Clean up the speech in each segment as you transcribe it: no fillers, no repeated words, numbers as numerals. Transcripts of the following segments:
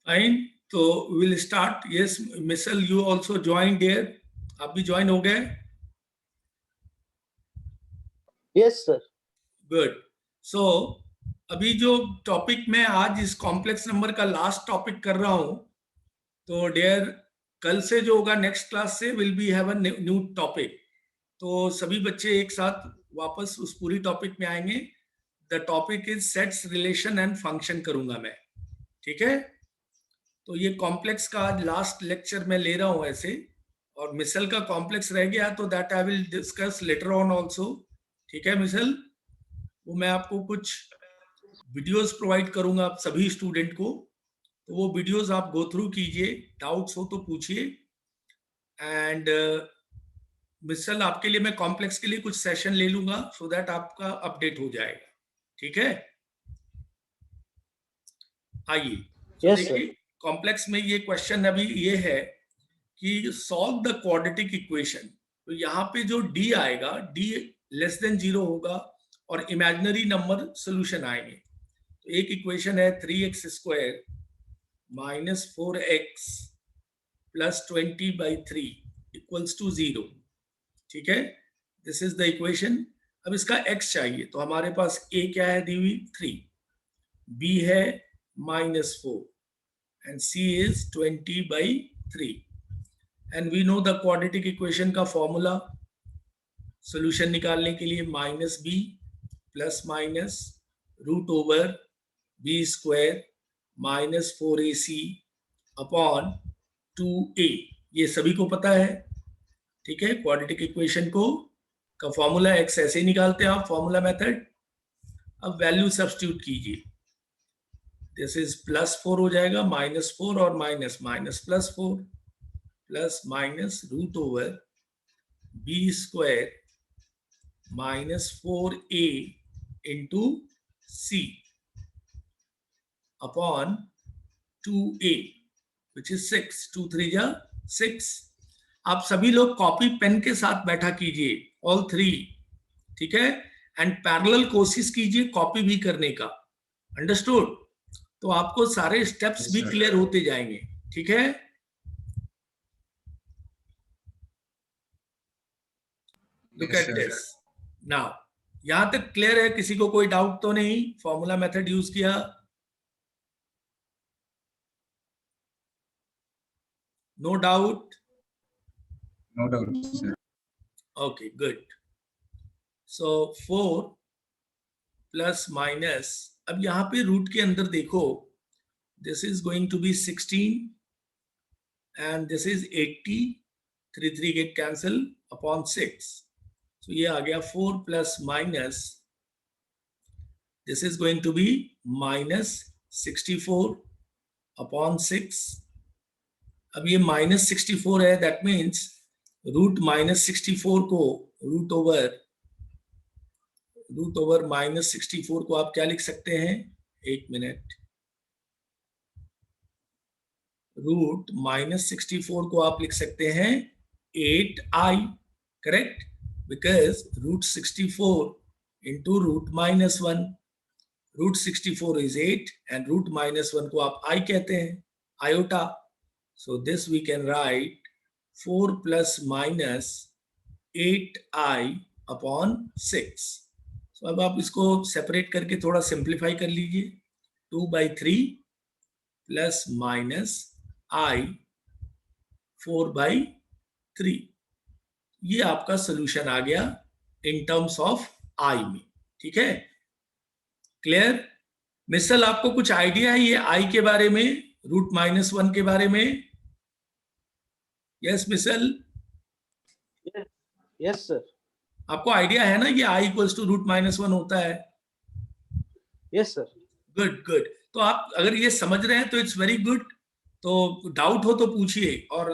Fine, तो will start. Yes Misal, you also join there. आप भी ज्वाइन हो गए? Yes sir. गुड. सो अभी जो टॉपिक मैं आज इस कॉम्प्लेक्स नंबर का लास्ट टॉपिक कर रहा हूं, तो डियर कल से जो होगा नेक्स्ट क्लास से will be have a new topic. तो सभी बच्चे एक साथ वापस उस पूरी टॉपिक में आएंगे. The topic is sets, relation and function करूंगा मैं. ठीक है? तो ये कॉम्प्लेक्स का आज लास्ट लेक्चर मैं ले रहा हूं ऐसे, और मिसल का कॉम्प्लेक्स रह गया तो that I will discuss later on also. ठीक है मिसल? वो मैं आपको कुछ वीडियोस प्रोवाइड करूंगा आप सभी स्टूडेंट को, तो वो वीडियोस आप गो थ्रू कीजिए, डाउट्स हो तो पूछिए. एंड मिसल आपके लिए मैं कॉम्प्लेक्स के लिए कुछ सेशन ले लूंगा सो दैट आपका अपडेट हो जाएगा. ठीक है? आइए देखिए, कॉम्प्लेक्स में ये क्वेश्चन अभी ये है कि सॉल्व द क्वाड्रेटिक इक्वेशन. तो यहाँ पे जो d आएगा, d लेस देन 0 होगा और इमेजिनरी नंबर सोल्यूशन आएंगे. तो एक इक्वेशन है 3x square minus 4x plus 20/3 equals to 0. ठीक है? This is the equation. अब इसका x चाहिए, तो हमारे पास a क्या है दी हुई 3, b है -4 and c is 20/3. and we know the quadratic equation का फॉर्मूला सॉल्यूशन निकालने के लिए -b plus minus root over b square minus 4ac upon 2a. ये सभी को पता है. ठीक है? क्वाड्रेटिक इक्वेशन को का फॉर्मूला x ऐसे ही निकालते हैं आप, फॉर्मूला मेथड. अब वैल्यू सब्स्टिट्यूट कीजिए. दिस इज +4 हो जाएगा, -4 और minus +4 plus minus root over b square minus 4a into c upon 2a which is 6. 2 3 जा 6. आप सभी लोग कॉपी पेन के साथ बैठा कीजिए, ऑल 3. ठीक है? एंड पैरेलल कोशिश कीजिए कॉपी भी करने का. अंडरस्टूड? तो आपको सारे स्टेप्स भी क्लियर होते जाएंगे. ठीक है? Look at this now. यहां तक क्लियर है? किसी को कोई डाउट तो नहीं? फॉर्मूला मेथड यूज किया? No doubt? No doubt sir. Okay good. So 4 plus minus, अब यहां पे रूट के अंदर देखो, this is going to be 16 and this is 80. 3 3 get cancel upon 6. तो ये आ गया 4 plus minus, this is going to be -64 upon 6. अब ये -64 है, दैट मीन्स रूट -64 को रूट ओवर -64 को आप क्या लिख सकते हैं? एक मिनट. रूट -64 को आप लिख सकते हैं 8i. Correct? Because root 64 into root -1. Root 64 is 8 and root -1 को आप i कहते हैं, iota. So this we can write 4 plus minus 8i upon 6. तो अब आप इसको सेपरेट करके थोड़ा सिंप्लीफाई कर लीजिए. 2/3 प्लस माइनस i 4/3. ये आपका सोल्यूशन आ गया इन टर्म्स ऑफ i में. ठीक है? क्लियर? मिसल आपको कुछ आइडिया है ये i के बारे में, रूट -1 के बारे में? यस मिसल? Yes sir. आपको आइडिया है ना ये i इक्वल्स टू रूट -1 होता है? Yes sir. Good good. तो आप अगर ये समझ रहे हैं तो इट्स वेरी गुड. तो डाउट हो तो पूछिए. और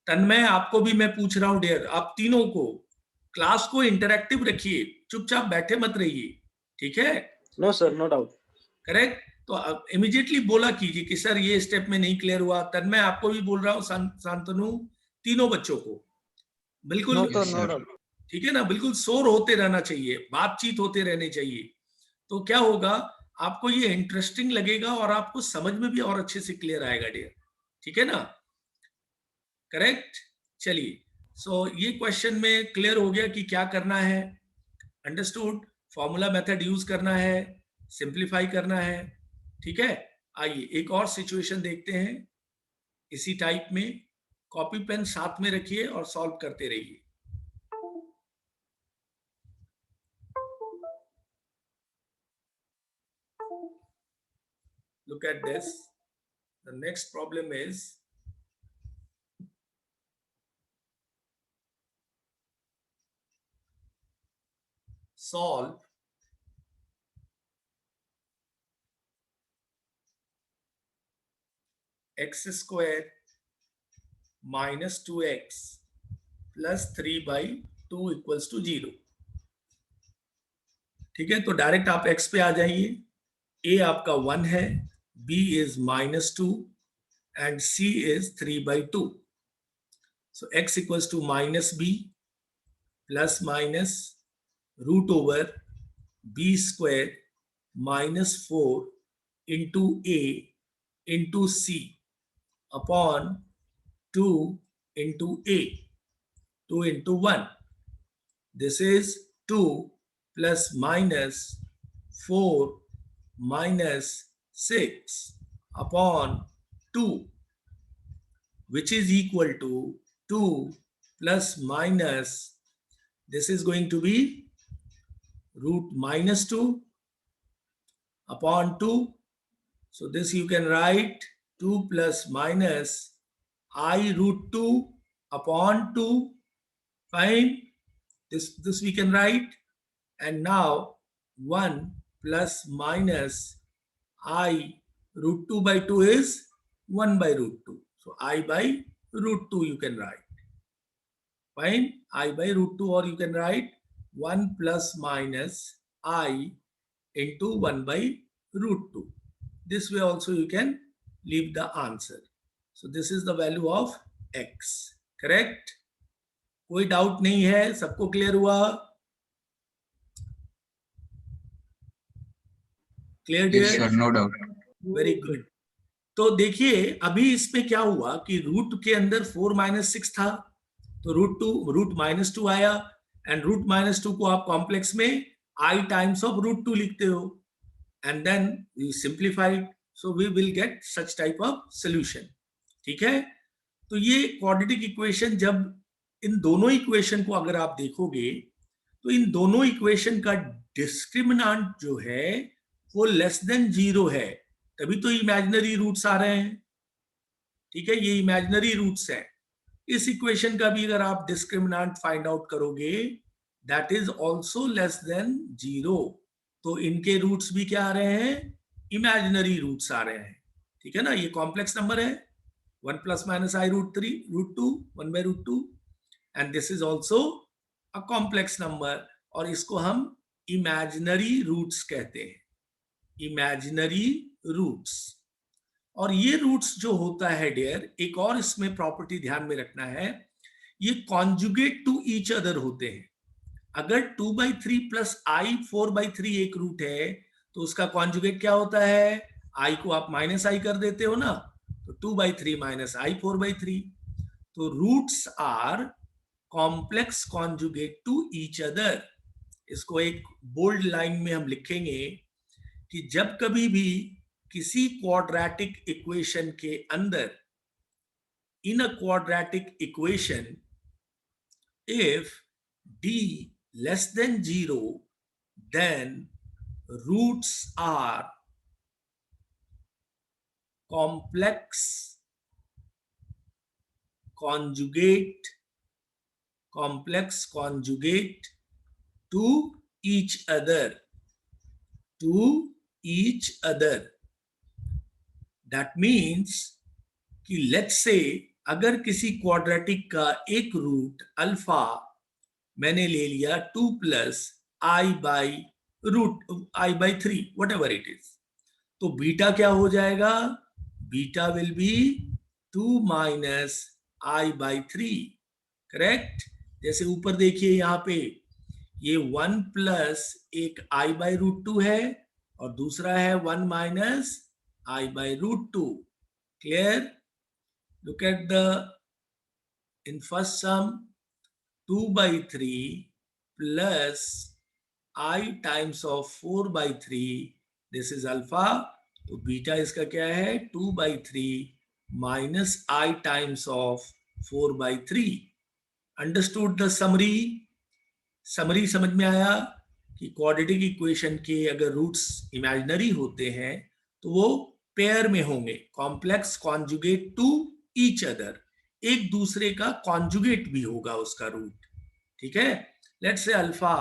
तन्मय, आपको भी मैं पूछ रहा हूं डियर, आप तीनों को क्लास को इंटरैक्टिव रखिए, चुपचाप बैठे मत रहिए. ठीक है? No sir, no doubt. Correct? तो इमीडिएटली बोला कीजिए कि सर ये स्टेप में नहीं क्लियर हुआ. तन्मय आपको भी बोल रहा हूँ, शांतनु, तीनों बच्चों को बिल्कुल. No doubt. ठीक है ना? बिल्कुल शोर होते रहना चाहिए, बातचीत होते रहने चाहिए. तो क्या होगा, आपको ये इंटरेस्टिंग लगेगा और आपको समझ में भी और अच्छे से क्लियर आएगा डियर, ठीक है ना, करेक्ट। चलिए, सो ये क्वेश्चन में क्लियर हो गया कि क्या करना है, अंडरस्टूड, फॉर्मूला मेथड यूज करना है, सिंप्लीफाई करना है, ठीक है। आइए एक और सिचुएशन देखते हैं इसी टाइप में, कॉपी पेन साथ में रखिए और सॉल्व करते रहिए। Look at this. The next problem is solve x square minus 2x plus 3/2 equals to 0। ठीक है, तो डायरेक्ट आप x पे आ जाइए। a आपका 1 है, b is -2 and c is 3/2। So x equals to -b plus minus root over b square minus 4 into a into c upon 2 into a, 2 into 1. This is 2 plus minus 4 minus 6 upon 2, which is equal to 2 plus minus, this is going to be root -2 upon 2. So this you can write 2 plus minus I root 2 upon 2. Fine. This we can write. And now 1 plus minus I root 2 by 2 is 1 by root 2. So I by root 2 you can write. Fine. I by root 2, or you can write 1 plus minus I into 1 by root 2. This way also you can leave the answer. So this is the value of x. Correct? कोई doubt नहीं है, सबको clear हुआ? Clear dear? Yes, sir, no doubt. Very good. तो देखिए अभी इसमें क्या हुआ कि रूट के अंदर 4 - 6 था, तो रूट -2 आया, एंड रूट -2 को आप कॉम्प्लेक्स में I टाइम्स ऑफ रूट 2 लिखते हो, and then we simplified, so we will get such type of solution. ठीक है, तो ये क्वाड्रेटिक इक्वेशन, जब इन दोनों इक्वेशन को अगर आप देखोगे तो इन दोनों इक्वेशन का डिस्क्रिमिनेंट जो है वो लेस देन 0 है, तभी तो इमेजिनरी रूट्स आ रहे हैं। ठीक है, ये इमेजिनरी रूट्स है। इस इक्वेशन का भी अगर आप डिस्क्रिमिनेंट फाइंड आउट करोगे, that is also less than 0, तो इनके रूट्स भी क्या आ रहे हैं? इमेजिनरी रूट्स आ रहे हैं। ठीक है ना, ये कॉम्प्लेक्स नंबर है, 1 plus minus I root 3 root 2 1 by root 2, and this is also a complex number, और इसको हम इमेजिनरी रूट्स कहते हैं, इमेजिनरी रूट्स। और ये रूट्स जो होता है डियर, एक और इसमें प्रॉपर्टी ध्यान में रखना है, ये कॉन्जुगेट टू ईच अदर होते हैं। अगर 2/3 प्लस I 4/3 एक रूट है, तो उसका कॉन्जुगेट क्या होता है? I को आप -I कर देते हो ना, तो 2/3 minus I 4/3। तो roots are complex conjugate to each other. इसको एक बोल्ड लाइन में हम लिखेंगे कि जब कभी भी किसी क्वाड्रेटिक इक्वेशन के अंदर, in a quadratic equation, if d less than 0, then roots are complex conjugate to each other, that means कि let's say अगर किसी क्वाड्रेटिक का एक रूट अल्फा मैंने ले लिया 2 plus I by root I by 3 whatever it is, तो beta क्या हो जाएगा? Beta will be 2 minus I by 3। Correct? जैसे ऊपर देखिए यहाँ पे ये 1 प्लस एक I by root 2 है, और दूसरा है 1 minus i by √2. Clear? Look at the in first sum 2/3 plus I times of 4/3. This is alpha. तो बीटा इसका क्या है? 2/3 minus I times of 4/3. Understood the summary? Summary समझ में आया कि क्वाड्रेटिक इक्वेशन के अगर रूट्स इमेजिनरी होते हैं तो वो पेयर में होंगे, complex conjugate to each other, एक दूसरे का कॉन्जुगेट भी होगा उसका रूट. ठीक है? लेट्स से अल्फा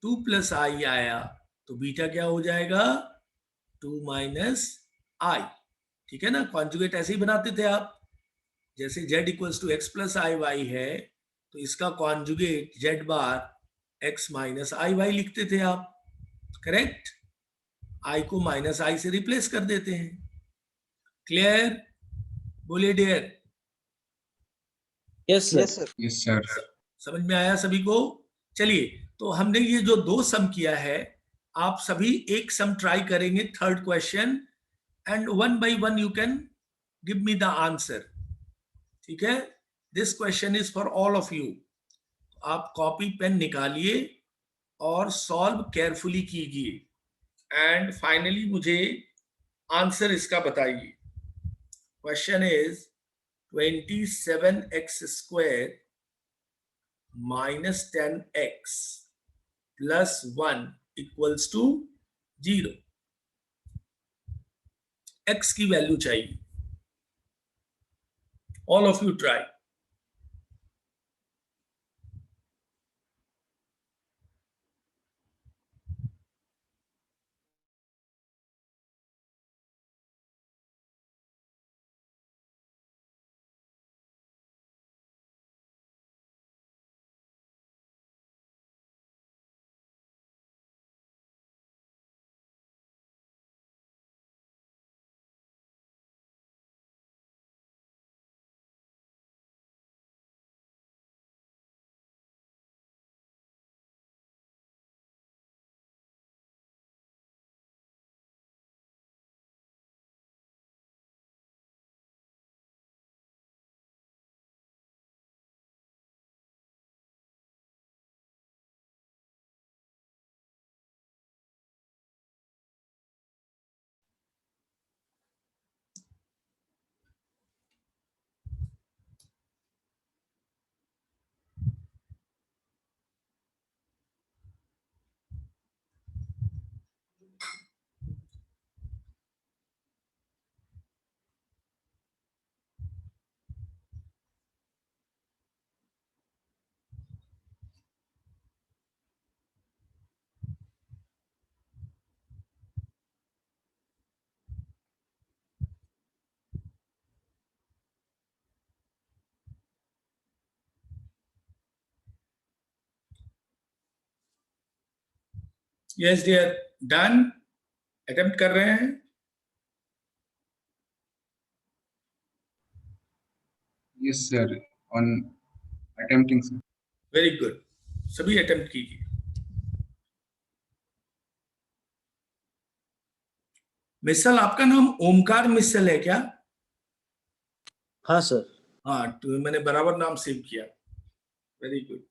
2 प्लस आई आया तो बीटा क्या हो जाएगा? 2 माइनस आई. ठीक है ना? कॉन्जुगेट ऐसे ही बनाते थे आप. जैसे z equals to x plus i y है तो इसका conjugate z bar x minus i y लिखते थे आप. करेक्ट? i को माइनस आई से रिप्लेस कर देते हैं. क्लियर? बोलिए dear. Yes, sir. Yes, sir. समझ में आया सभी को? चलिए, तो हमने ये जो 2 सम किया है, आप सभी एक सम ट्राई करेंगे, third question, and 1 by 1 you can give me the answer. ठीक है? This question is for all of you. आप कॉपी पेन निकालिए और सॉल्व केयरफुली कीजिए एंड फाइनली मुझे आंसर इसका बताइए. Question is 27x² minus 10x plus 1 equals to 0. x की वैल्यू चाहिए. All of you try. Yes dear, done. Attempt कर रहे हैं? Yes, sir. On attempting, sir. Very good. सभी अटेम्प्ट कीजिए. मिसल, आपका नाम ओमकार मिसल है क्या? हाँ सर. हाँ, तो मैंने बराबर नाम सेव किया. Very good.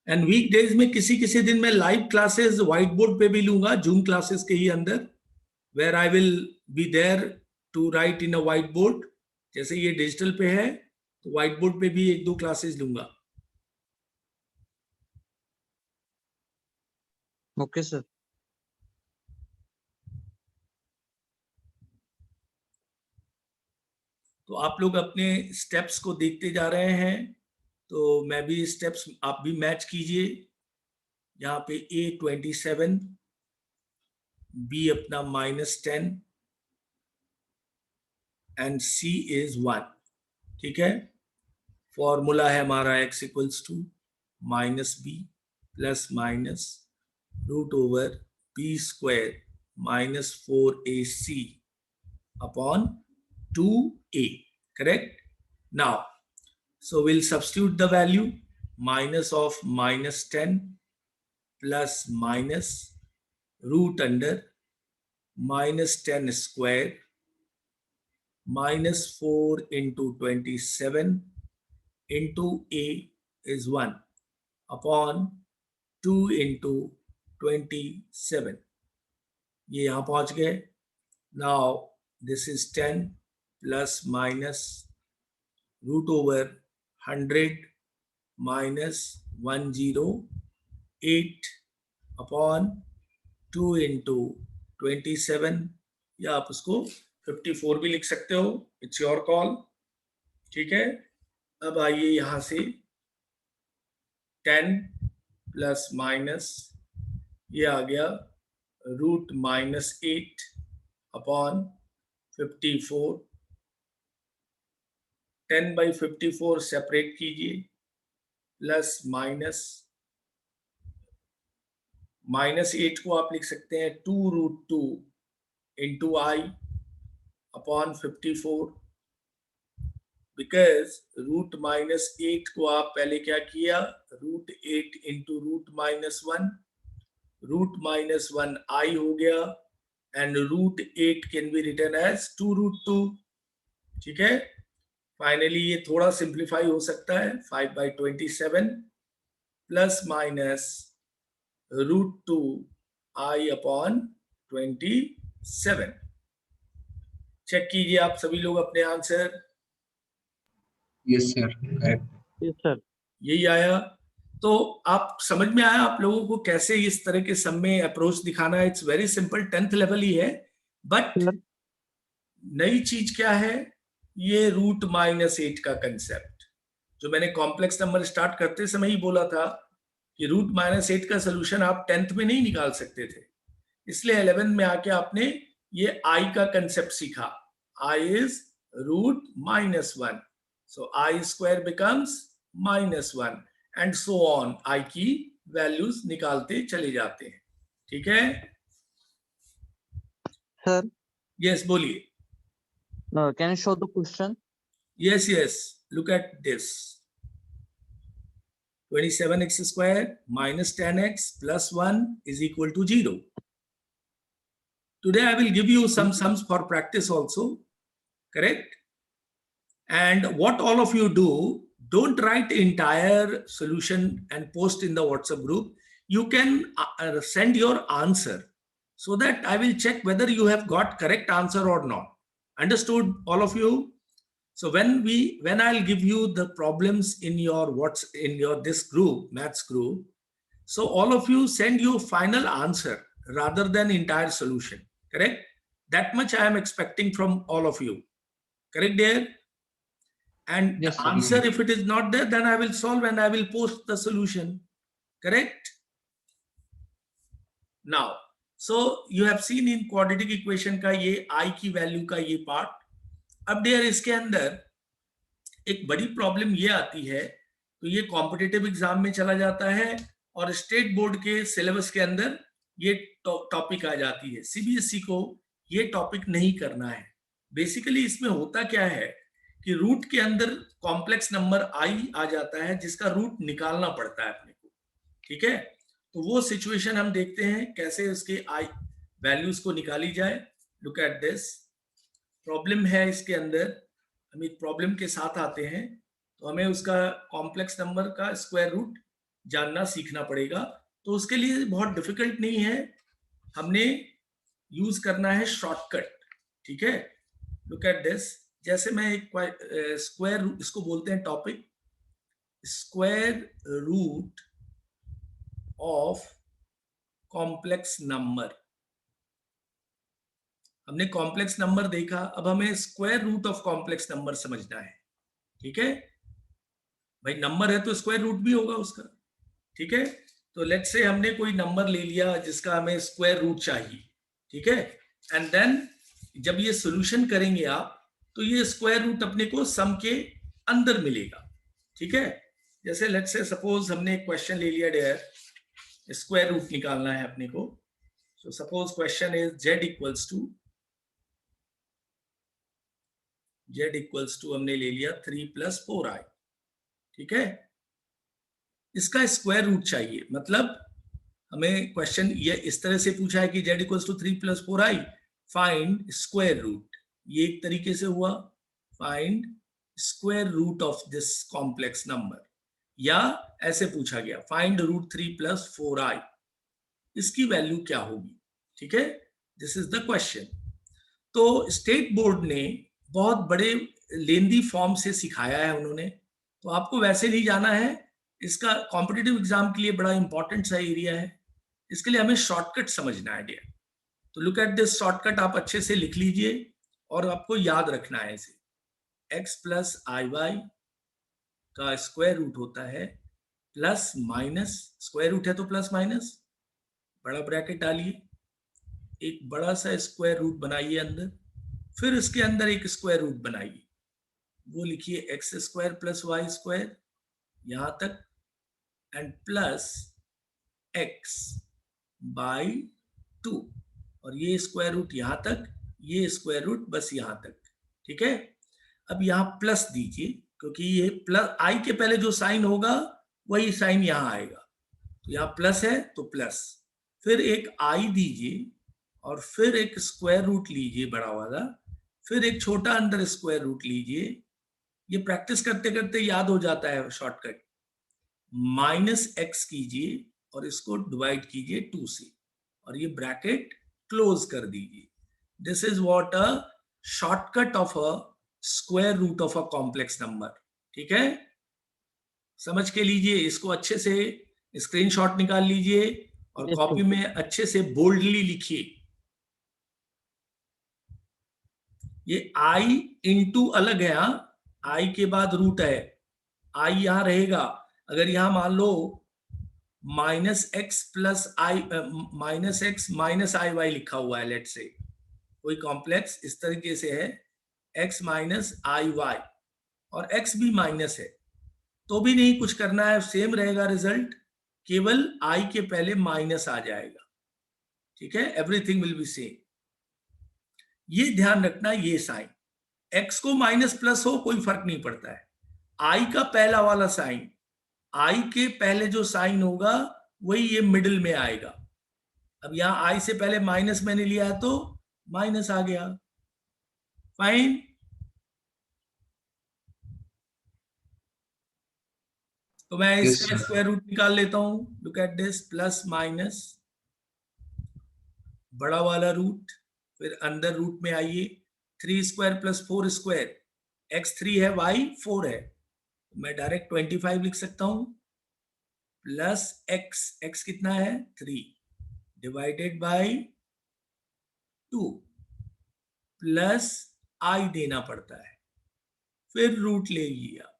एंड वीकडेज में किसी किसी दिन मैं लाइव क्लासेस व्हाइट बोर्ड पे भी लूंगा, जूम क्लासेस के ही अंदर, where I will be there to write in a white board. जैसे ये डिजिटल पे है तो व्हाइट बोर्ड पे भी 1-2 क्लासेस लूंगा. Okay sir. तो आप लोग अपने स्टेप्स को देखते जा रहे हैं, तो मैं भी स्टेप्स आप भी मैच कीजिए. यहाँ पे A 27, B अपना -10 एंड C इज 1. ठीक है? फॉर्मूला है हमारा x equals to -b plus minus √b² -4ac upon 2a. Correct? Now So we'll substitute the value minus of minus 10 plus minus root under minus 10 square minus 4 into 27 into a is 1 upon 2 into 27. ये यहाँ पहुँच गए. Now this is 10 plus minus root over 100 minus 108 upon 2 into 27, या आप उसको 54 भी लिख सकते हो. It's your call. ठीक है. अब आइए यहाँ से 10 प्लस माइनस ये आ गया root minus 8 upon 54. 10 by 54 separate कीजिए. प्लस माइनस -8 को आप लिख सकते हैं 2√2 into i upon 54. Because root -8 को आप पहले क्या किया, √8 इंटू रूट -1. रूट -1 आई हो गया and √8 can be written as 2√2. ठीक है. फाइनली ये थोड़ा सिंप्लीफाई हो सकता है. 5/27 प्लस माइनस √2 आई अपॉन 27. चेक कीजिए आप सभी लोग अपने answer. Yes, sir. Correct. Yes, sir. यही आया. तो आप समझ में आया आप लोगों को कैसे इस तरह के सम में अप्रोच दिखाना है. It's very simple. 10th level ही है. बट नई चीज क्या है, ये रूट -8 का कंसेप्ट जो मैंने कॉम्प्लेक्स नंबर स्टार्ट करते समय ही बोला था कि रूट -8 का सोल्यूशन आप 10th में नहीं निकाल सकते थे. इसलिए 11th में आके आपने ये आई का कंसेप्ट सीखा. I is root -1. So I square becomes -1 and so on. I की वैल्यूज निकालते चले जाते हैं. ठीक है. Sir, Yes, बोलिए. can you show the question? Yes, yes. Look at this. 27x square minus 10x plus 1 is equal to 0. Today I will give you some sums for practice also. Correct? And what all of you do, don't write entire solution and post in the WhatsApp group. You can send your answer so that I will check whether you have got correct answer or not. Understood, all of you? So when I'll give you the problems in your this group, maths group, so all of you send your final answer rather than entire solution. Correct? That much I am expecting from all of you. Correct, dear? And Yes, the sir. answer, if it is not there, then I will solve and I will post the solution. Correct? Now, so you have seen in quadratic equation का ये I की value का ये part. अब dear इसके अंदर एक बड़ी प्रॉब्लम ये आती है, तो ये कॉम्पिटिटिव एग्जाम में चला जाता है और स्टेट बोर्ड के सिलेबस के अंदर ये टॉपिक आ जाती है. सीबीएसई को ये टॉपिक नहीं करना है. बेसिकली इसमें होता क्या है कि रूट के अंदर कॉम्प्लेक्स नंबर आई आ जाता है जिसका रूट निकालना पड़ता है अपने को. ठीक है. तो वो सिचुएशन हम देखते हैं कैसे उसके आई वैल्यूज को निकाली जाए. Look at this. प्रॉब्लम है इसके अंदर. हम एक प्रॉब्लम के साथ आते हैं तो हमें उसका कॉम्प्लेक्स नंबर का स्क्वायर रूट जानना सीखना पड़ेगा. तो उसके लिए बहुत डिफिकल्ट नहीं है. हमने यूज करना है शॉर्टकट. ठीक है. Look at this. जैसे मैं एक स्क्वायर रूट, इसको बोलते हैं topic, square root of complex number. हमने कॉम्प्लेक्स नंबर देखा, अब हमें square root of complex number समझना है. ठीक है भाई. नंबर है तो स्क्वायर रूट भी होगा उसका. ठीक है. तो लेट्स से हमने कोई नंबर ले लिया जिसका हमें स्क्वायर रूट चाहिए. ठीक है. एंड देन जब ये सोल्यूशन करेंगे आप, तो ये स्क्वायर रूट अपने को सम के अंदर मिलेगा. ठीक है. जैसे लेट्स से सपोज हमने एक क्वेश्चन ले लिया डियर, स्क्वायर रूट निकालना है अपने को. So suppose question is z equals to हमने ले लिया 3 + 4i. ठीक है, इसका स्क्वायर रूट चाहिए, मतलब हमें क्वेश्चन ये इस तरह से पूछा है कि z equals to 3 + 4i, find square root. ये एक तरीके से हुआ, find square root of this complex number, या ऐसे पूछा गया फाइंड रूट 3 + 4i, इसकी वैल्यू क्या होगी। ठीक है, दिस इज द क्वेश्चन। तो स्टेट बोर्ड ने बहुत बड़े लेंदी फॉर्म से सिखाया है उन्होंने, तो आपको वैसे नहीं जाना है, इसका कॉम्पिटिटिव एग्जाम के लिए बड़ा इंपॉर्टेंट सा एरिया है, इसके लिए हमें शॉर्टकट समझना है डियर। तो लुक एट दिस शॉर्टकट, आप अच्छे से लिख लीजिए और आपको याद रखना है इसे। x + iy का स्क्वायर रूट होता है प्लस माइनस, स्क्वायर रूट है तो प्लस माइनस, बड़ा ब्रैकेट डालिए, एक बड़ा सा स्क्वायर रूट बनाइए अंदर, फिर इसके अंदर एक स्क्वायर रूट बनाइए, वो लिखिए x² + y² यहां तक, एंड प्लस x/2, और ये स्क्वायर रूट यहां तक, ये स्क्वायर रूट बस यहां तक। ठीक है, अब यहां प्लस दीजिए, क्योंकि ये प्लस i के पहले जो साइन होगा वही साइन यहां आएगा, तो यहां प्लस है तो प्लस, फिर एक i दीजिए और फिर एक स्क्वायर रूट लीजिए बड़ा वाला, फिर एक छोटा अंदर स्क्वायर रूट लीजिए, ये प्रैक्टिस करते करते याद हो जाता है शॉर्टकट, -x कीजिए और इसको डिवाइड कीजिए 2 से, और ये ब्रैकेट क्लोज कर दीजिए। This is what a shortcut of a square root of a complex number. ठीक है, समझ के लीजिए, इसको अच्छे से स्क्रीनशॉट निकाल लीजिए और Yes, कॉपी sir. में अच्छे से बोल्डली लिखिए। ये i इंटू अलग है, हाँ, i के बाद रूट है, i यहां रहेगा। अगर यहां मान लो -x -iy लिखा हुआ है, लेट से कोई कॉम्प्लेक्स इस तरीके से है, x -iy, और x भी माइनस है, तो भी नहीं कुछ करना है, सेम रहेगा रिजल्ट, केवल i के पहले माइनस आ जाएगा। ठीक है, एवरीथिंग विल बी सेम। ये ध्यान रखना, ये साइन x को माइनस प्लस हो कोई फर्क नहीं पड़ता है, i का पहला वाला साइन, i के पहले जो साइन होगा वही ये मिडिल में आएगा। अब यहां i से पहले माइनस मैंने लिया है तो माइनस आ गया, फाइन। तो मैं Yes, इसका sir. स्क्वायर रूट निकाल लेता हूं, look at this, plus minus बड़ा वाला रूट, फिर अंदर रूट में आइए, 3² + 4², x 3 है, y 4 है, मैं डायरेक्ट 25 लिख सकता हूं, प्लस x कितना है 3, डिवाइडेड बाय 2, प्लस i देना पड़ता है, फिर रूट ले लिया,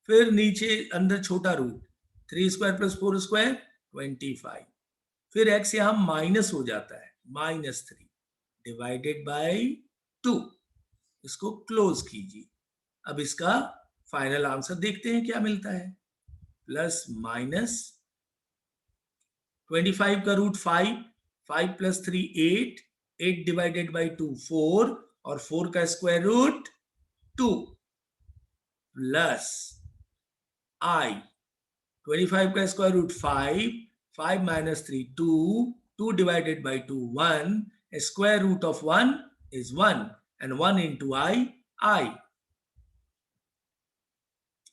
फिर नीचे अंदर छोटा रूट, 3² + 4², 25, फिर x यहां माइनस हो जाता है, -3 डिवाइडेड बाय 2, इसको क्लोज कीजिए। अब इसका फाइनल आंसर देखते हैं क्या मिलता है, प्लस माइनस 25 का रूट 5, 5 + 3 8, 8 डिवाइडेड बाय 2 4, और 4 का स्क्वायर रूट 2, प्लस i 25 का square root 5, 5 - 3 2, 2 divided by 2 1, square root of 1 is 1, and 1 into I.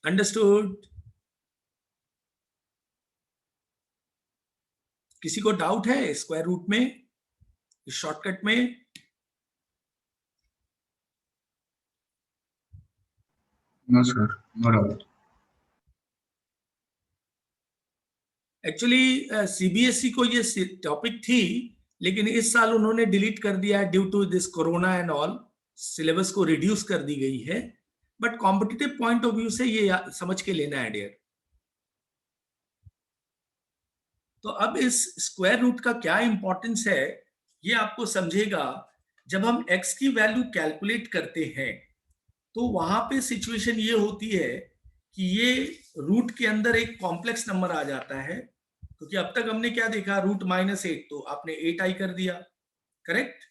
Understood? किसी को डाउट है स्क्वायर रूट में, इस शॉर्टकट में? No, sir. No doubt. Actually CBSE को ये टॉपिक थी, लेकिन इस साल उन्होंने डिलीट कर दिया due to this corona and all, syllabus को रिड्यूस कर दी गई है, but competitive point of view से ये समझ के लेना है डियर। तो अब इस स्क्वायर रूट का क्या इंपॉर्टेंस है ये आपको समझेगा जब हम x की वैल्यू कैलकुलेट करते हैं, तो वहां पे सिचुएशन ये होती है कि ये रूट के अंदर एक कॉम्प्लेक्स नंबर आ जाता है, क्योंकि अब तक हमने क्या देखा, रूट -8, तो आपने 8i कर दिया, करेक्ट।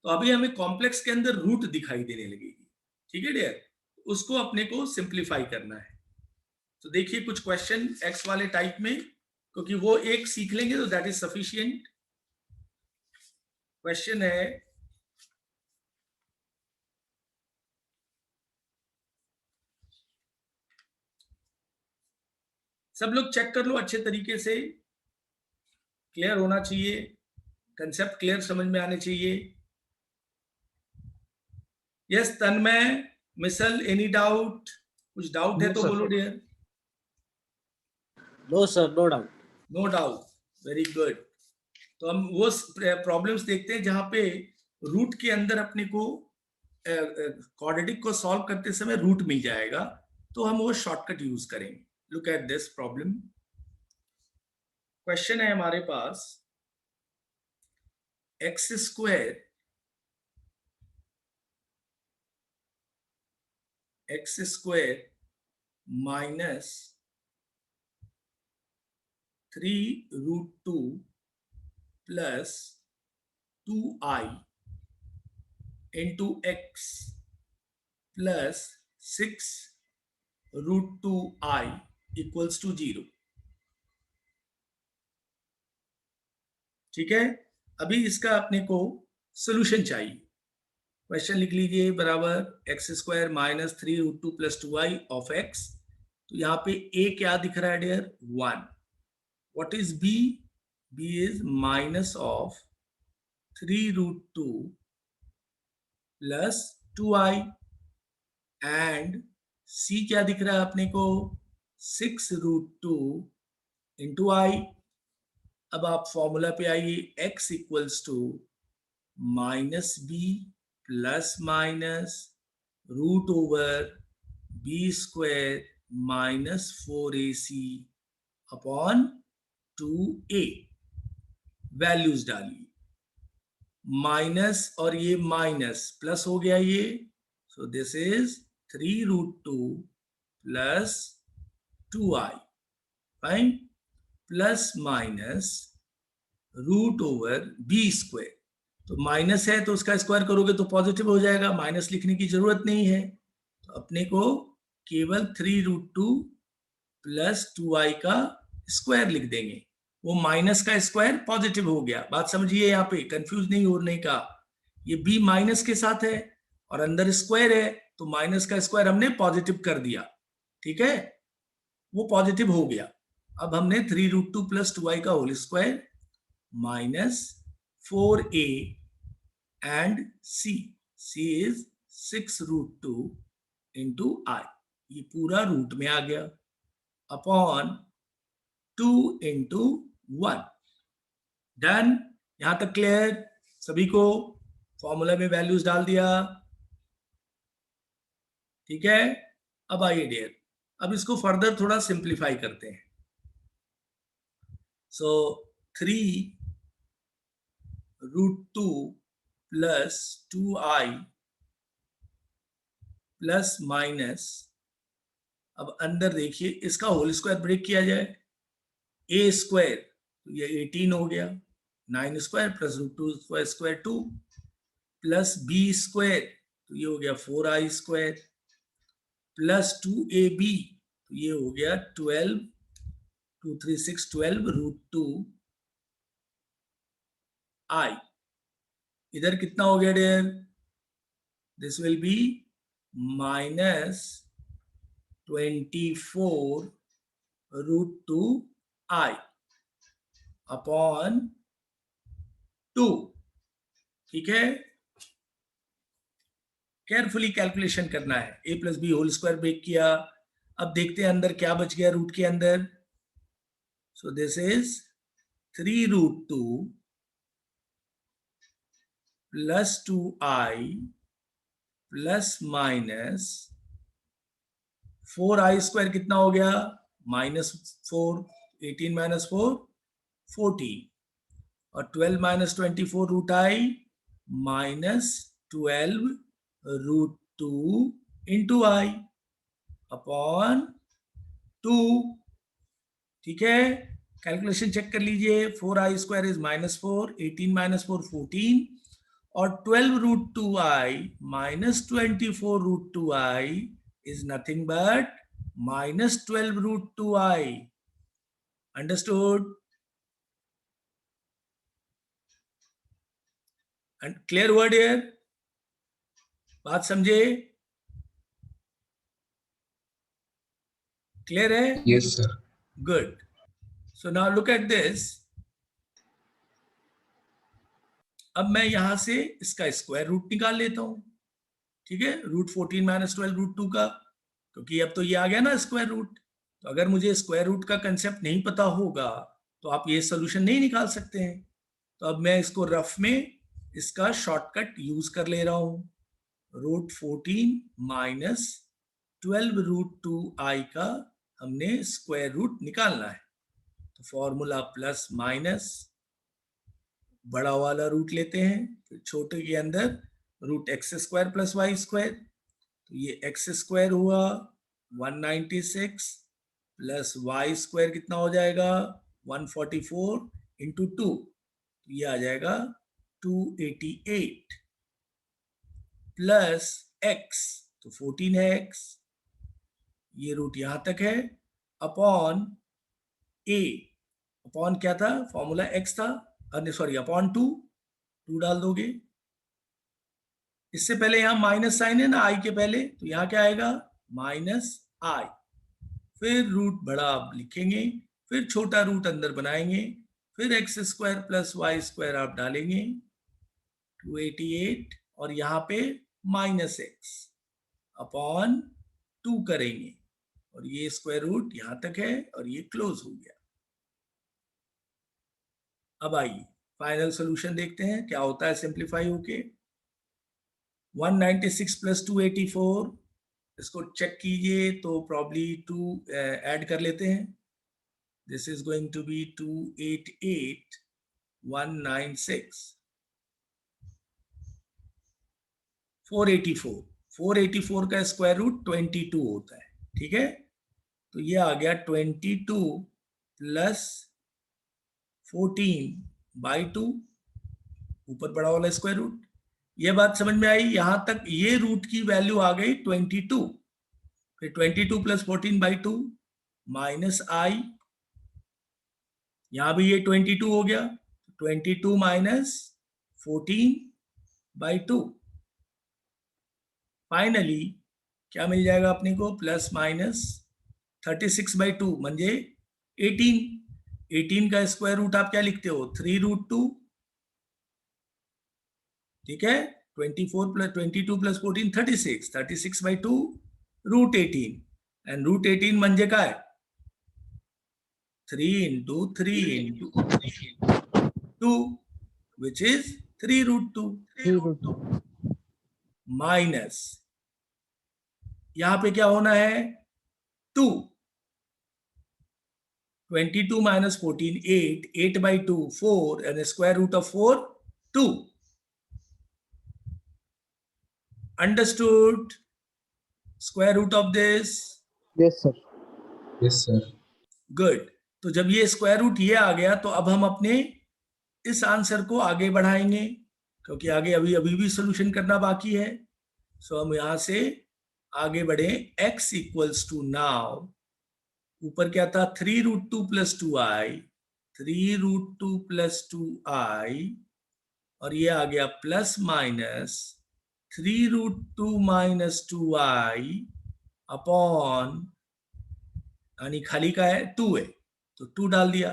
तो अभी हमें कॉम्प्लेक्स के अंदर रूट दिखाई देने लगेगी, ठीक है डियर। उसको अपने को सिंप्लीफाई करना है। तो देखिए कुछ क्वेश्चन एक्स वाले टाइप में, क्योंकि वो एक सीख लेंगे तो दैट इज सफिशिएंट। क्वेश्चन है सब लोग चेक कर लो अच्छे तरीके से, क्लियर होना चाहिए, कंसेप्ट क्लियर समझ में आने चाहिए। Yes Tanmay, Misal, any doubt? कुछ डाउट है No, तो sir. बोलो dear. No, sir, no doubt. No doubt, very good. तो हम वो प्रॉब्लम्स देखते हैं जहां पे रूट के अंदर अपने को क्वाड्रेटिक को सॉल्व करते समय रूट मिल जाएगा, तो हम वो शॉर्टकट यूज करेंगे। Look at this problem. Question है हमारे पास x square minus 3√2 plus 2i into x plus 6√2i equals to 0। ठीक है, अभी इसका अपने को सोल्यूशन चाहिए। क्वेश्चन लिख लीजिए बराबर x square minus 3√2 plus 2i of x। तो यहाँ पे a क्या दिख रहा है dear? 1। What is b? b is minus of 3√2 plus 2i and c क्या दिख रहा है अपने को? 6√2 इंटू आई। अब आप फॉर्मूला पे आइए, x equals to minus b plus minus root over b square minus 4ac upon 2a। Values डालिए, माइनस और ये माइनस प्लस हो गया ये, so this is 3√2 plus 2i, fine, plus minus root over b square. तो minus है तो उसका स्क्वायर करोगे तो पॉजिटिव हो जाएगा, माइनस लिखने की जरूरत नहीं है। तो अपने को केवल 3√2 प्लस 2i का स्क्वायर लिख देंगे। वो माइनस का स्क्वायर पॉजिटिव हो गया। बात समझिए, यहाँ पे कंफ्यूज नहीं होने का। ये b माइनस के साथ है और अंदर स्क्वायर है, तो माइनस का स्क्वायर हमने पॉजिटिव कर दिया। ठीक है, वो पॉजिटिव हो गया। अब हमने 3√2 प्लस 2i का whole square minus 4a and c is 6√2 into i, ये पूरा रूट में आ गया, अपॉन 2 इंटू 1। डन, यहां तक क्लियर सभी को? फॉर्मूला में वैल्यूज डाल दिया। ठीक है, अब आइए डियर, अब इसको फर्दर थोड़ा सिंप्लीफाई करते हैं। सो 3√2 प्लस 2i प्लस माइनस, अब अंदर देखिए इसका होल स्क्वायर ब्रेक किया जाए, a स्क्वायर तो ये 18 हो गया, 9 square plus √2 square 2 plus b square तो ये हो गया 4i स्क्वायर प्लस 2ab तो ये हो गया 12, 2 3 6 12√2i। इधर कितना हो गया dear? This will be minus 24√2i upon 2। ठीक है, केयरफुली कैलकुलेशन करना है। a plus b whole square break किया। अब देखते हैं अंदर क्या बच गया रूट के अंदर। सो this is 3√2 plus 2i plus minus 4i square कितना हो गया? माइनस 4, 18 माइनस 4 14, और 12 minus 24√i minus 12√2 into i upon 2। ठीक है, कैलकुलेशन चेक कर लीजिए। 4i square is minus 4, 18 minus 4 14, और 12√2i minus 24√2i is nothing but minus 12 root 2i. Understood? And clear word here? बात समझे? Clear है? Yes, sir. Good. So now look at this. अब मैं यहां से इसका स्क्वायर रूट निकाल लेता हूं, ठीक है, रूट 14 माइनस 12 रूट 2 का, क्योंकि अब तो ये आ गया ना स्क्वायर रूट। तो अगर मुझे स्क्वायर रूट का कंसेप्ट नहीं पता होगा तो आप ये सोल्यूशन नहीं निकाल सकते हैं। तो अब मैं इसको रफ में इसका शॉर्टकट यूज कर ले रहा हूं, रूट 14 माइनस 12 रूट 2i का हमने स्क्वायर रूट निकालना है। तो फॉर्मूला प्लस माइनस बड़ा वाला रूट लेते हैं, फिर छोटे के अंदर root x square plus y square. तो ये एक्स स्क्वायर हुआ 196 प्लस वाई स्क्वायर कितना हो जाएगा 144 इंटू 2, तो ये आ जाएगा 288 प्लस एक्स, तो 14 है एक्स, ये रूट यहां तक है, अपॉन ए, अपॉन क्या था फॉर्मूला एक्स था, सॉरी अपॉन 2 डाल दोगे। इससे पहले यहां माइनस साइन है ना आई के पहले, तो यहां क्या आएगा माइनस आई, फिर रूट बड़ा आप लिखेंगे, फिर छोटा रूट अंदर बनाएंगे, फिर x square plus y square आप डालेंगे 288 और यहां पे माइनस एक्स अपॉन 2 करेंगे, और ये स्क्वायर रूट यहां तक है और ये क्लोज हो गया। अब आइए फाइनल सॉल्यूशन देखते हैं क्या होता है सिंप्लीफाई होके। 196 प्लस 284, इसको चेक कीजिए तो प्रॉब्ली 2 ऐड कर लेते हैं। This is going to be 288 196 484, 484 का स्क्वायर रूट 22 होता है, ठीक है। तो ये आ गया 22 प्लस 14/2, ऊपर बड़ा वाला स्क्वायर रूट। ये बात समझ में आई? यहां तक ये रूट की वैल्यू आ गई 22, फिर 22 प्लस 14/2 माइनस आई, यहां भी ये 22 हो गया, 22 माइनस 14/2, फाइनली क्या मिल जाएगा अपने को प्लस माइनस 36/2 म्हणजे 18 का स्क्वायर रूट आप क्या लिखते हो 3 रूट 2, ठीक है। 24 plus 22 plus 14 36/2 root 18 and root 18 म्हणजे काय 3 into 3 into 2 which is 3 root 2 minus यहां पे क्या होना है 2, 22 minus 14 8, 8/2 4 and the square root of 4 2. Understood? Square root of this? Yes, sir. Yes, sir. Good. तो जब ये स्क्वायर रूट ये आ गया तो अब हम अपने इस आंसर को आगे बढ़ाएंगे, क्योंकि आगे अभी भी सोल्यूशन करना बाकी है। सो हम यहां से आगे बढ़े, x इक्वल्स टू नाउ ऊपर क्या था 3 root 2 plus 2i, 3 root 2 plus 2i, और ये आ गया plus minus 3 root 2 minus 2i upon, यानी खाली का है 2 है तो 2 डाल दिया।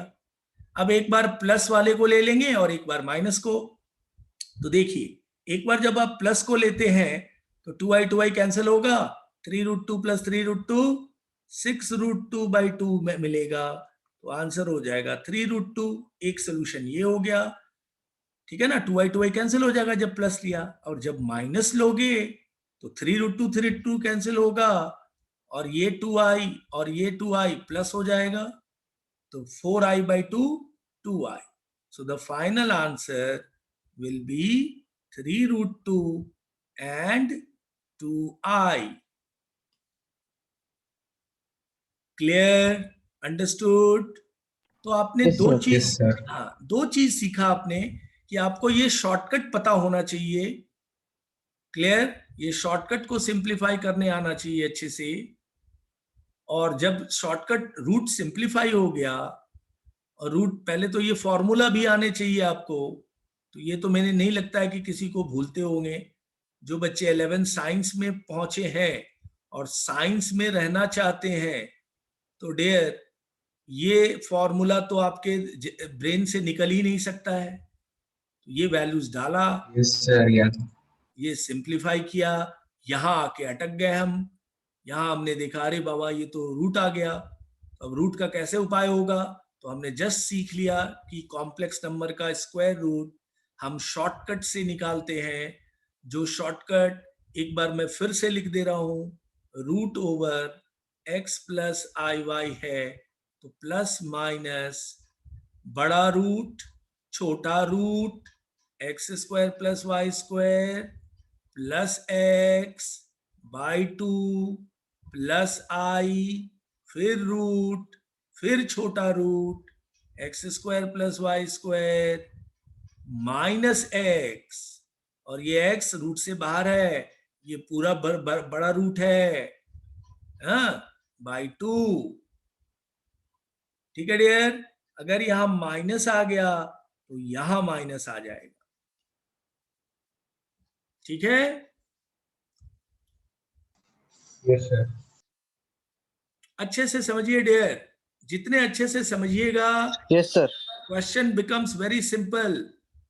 अब एक बार प्लस वाले को ले लेंगे और एक बार माइनस को। तो देखिए एक बार जब आप प्लस को लेते हैं तो 2i कैंसिल होगा, 3 रूट 2 प्लस 3 रूट 2 6 रूट 2/2 में मिलेगा, तो आंसर हो जाएगा 3 रूट 2। एक सोल्यूशन ये हो गया, ठीक है ना। 2i कैंसिल हो जाएगा जब प्लस लिया, और जब माइनस लोगे तो 3 रूट 2 कैंसिल होगा, और ये 2i और ये 2i प्लस हो जाएगा, तो 4i/2 2i। So the final answer will be 3 root 2 and 2i. Clear? Understood? तो आपने Yes, दो sir. चीज, Yes, sir. हाँ दो चीज सीखा आपने कि आपको ये शॉर्टकट पता होना चाहिए। क्लियर? ये शॉर्टकट को सिंप्लीफाई करने आना चाहिए अच्छे से। और जब शॉर्टकट रूट सिंप्लीफाई हो गया और रूट, पहले तो ये फॉर्मूला भी आने चाहिए आपको, तो ये तो मैंने नहीं लगता है कि किसी को भूलते होंगे। जो बच्चे 11 साइंस में पहुंचे हैं और साइंस में रहना चाहते हैं, तो डियर ये फॉर्मूला तो आपके ब्रेन से निकल ही नहीं सकता है। ये वैल्यूज डाला, यस सर, याद। ये सिंप्लीफाई किया, यहाँ आके अटक गए हम। यहाँ हमने देखा अरे बाबा ये तो रूट आ गया। अब रूट का कैसे उपाय होगा, तो हमने जस्ट सीख लिया कि कॉम्प्लेक्स नंबर का स्क्वायर रूट हम शॉर्टकट से निकालते हैं। जो शॉर्टकट एक बार मैं फिर से लिख दे रहा हूं, root over x plus i y है, तो प्लस माइनस बड़ा रूट छोटा root x square plus y square plus x by 2 plus i, फिर रूट, फिर छोटा root x square plus y square minus x, और ये एक्स रूट से बाहर है, ये पूरा बड़ा रूट है, बाई 2। ठीक है डियर, अगर यहां माइनस आ गया तो यहां माइनस आ जाएगा। ठीक है, यस सर। अच्छे से समझिए डियर, जितने अच्छे से समझिएगा yes sir. Question becomes very simple.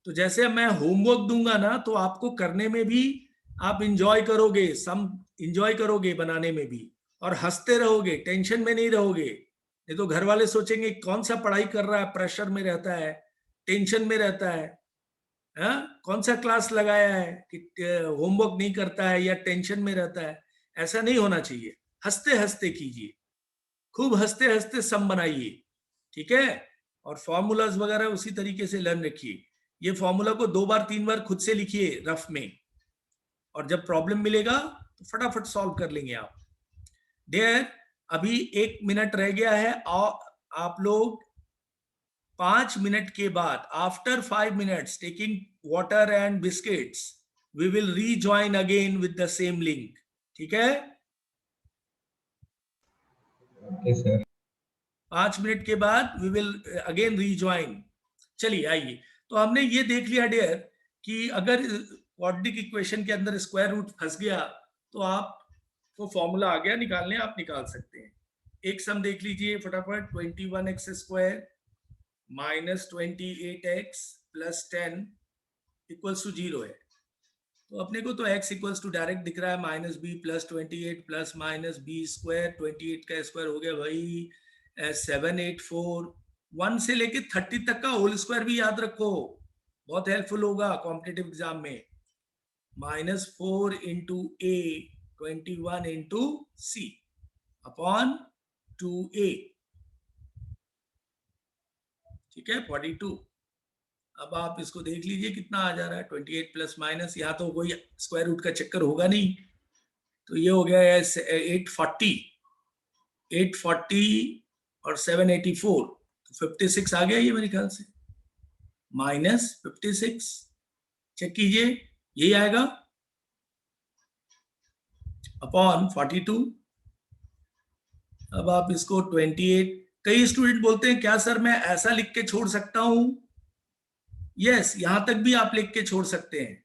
तो जैसे मैं होमवर्क दूंगा ना, तो आपको करने में भी आप इंजॉय करोगे, सम इंजॉय करोगे बनाने में भी, और हंसते रहोगे, टेंशन में नहीं रहोगे। नहीं तो घर वाले सोचेंगे कौन सा पढ़ाई कर रहा है, प्रेशर में रहता है, टेंशन में रहता है, कौन सा क्लास लगाया है कि होमवर्क नहीं करता है या टेंशन में रहता है। ऐसा नहीं होना चाहिए, हंसते हंसते कीजिए, खूब हंसते हंसते सम बनाइए। ठीक है, और फॉर्मूलाज वगैरह उसी तरीके से लर्न रखिए। ये फॉर्मूला को 2 बार 3 बार खुद से लिखिए रफ में, और जब प्रॉब्लम मिलेगा तो फटाफट सॉल्व कर लेंगे आप। डियर अभी 1 मिनट रह गया है, आप लोग 5 मिनट के बाद, after 5 minutes taking water and biscuits, we will rejoin again with the same link. ठीक है, ओके सर। 5 मिनट के बाद वी विल अगेन रीजॉइन। चलिए आइए, तो हमने ये देख लिया डियर कि अगर क्वाड्रेटिक इक्वेशन के अंदर स्क्वायर रूट फंस गया तो आपको फॉर्मूला आ गया निकालने, आप निकाल सकते हैं। एक सम देख लीजिए फटाफट, 21x square minus 28x plus 10 equals to 0 है। तो अपने को तो x इक्वल्स टू डायरेक्ट दिख रहा है, minus b plus 28 plus minus b square, 28 का स्क्वायर हो गया भाई 784। 1 से लेके 30 तक का होल स्क्वायर भी याद रखो, बहुत हेल्पफुल होगा कॉम्पिटिटिव एग्जाम में। -4 into a 21 into c upon 2a। ठीक है, 42। अब आप इसको देख लीजिए कितना आ जा रहा है, 28 प्लस माइनस, यहाँ तो कोई स्क्वायर रूट का चक्कर होगा नहीं, तो ये हो गया 840 और 784, तो 56 आ गया ये मेरे ख्याल से, माइनस 56, चेक कीजिए यही आएगा, अपॉन 42। अब आप इसको 28, कई स्टूडेंट बोलते हैं क्या सर मैं ऐसा लिख के छोड़ सकता हूं? यस, यहां तक भी आप लिख के छोड़ सकते हैं,